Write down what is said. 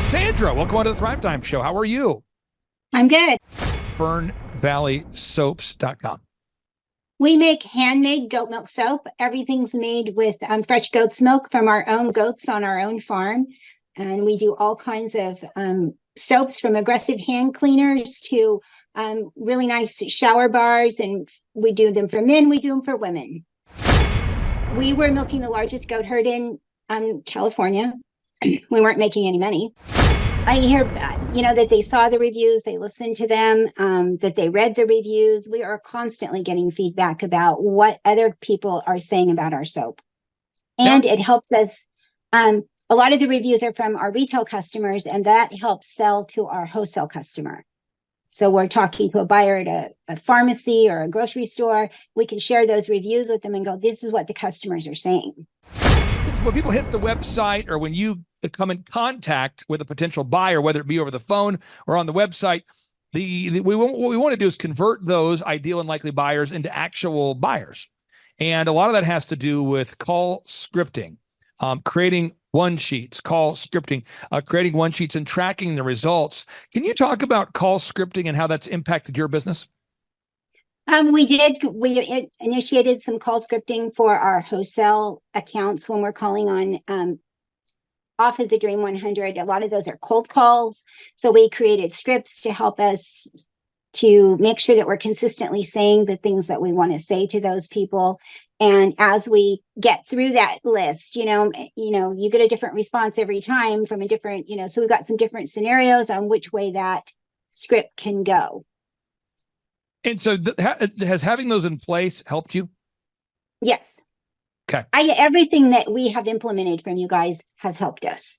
Sandra, welcome on to the Thrivetime Show. How are you? I'm good. FernValleySoaps.com. We make handmade goat milk soap. Everything's made with fresh goat's milk from our own goats on our own farm. And we do all kinds of soaps, from aggressive hand cleaners to really nice shower bars. And we do them for men, we do them for women. We were milking the largest goat herd in California. We weren't making any money. I hear, that they saw the reviews, they listened to them, that they read the reviews. We are constantly getting feedback about what other people are saying about our soap. And it helps us. A lot of the reviews are from our retail customers, and that helps sell to our wholesale customer. So we're talking to a buyer at a pharmacy or a grocery store. We can share those reviews with them and go, this is what the customers are saying. It's when people hit the website or when you come in contact with a potential buyer, whether it be over the phone or on the website, what we want to do is convert those ideal and likely buyers into actual buyers. And a lot of that has to do with call scripting, creating one sheets, call scripting, creating one sheets and tracking the results. Can you talk about call scripting and how that's impacted your business? We initiated some call scripting for our wholesale accounts when we're calling on off of the Dream 100. A lot of those are cold calls. So we created scripts to help us to make sure that we're consistently saying the things that we want to say to those people. And as we get through that list, you get a different response every time from a different, so we've got some different scenarios on which way that script can go. And so has having those in place helped you? Yes. Okay. Everything that we have implemented from you guys has helped us.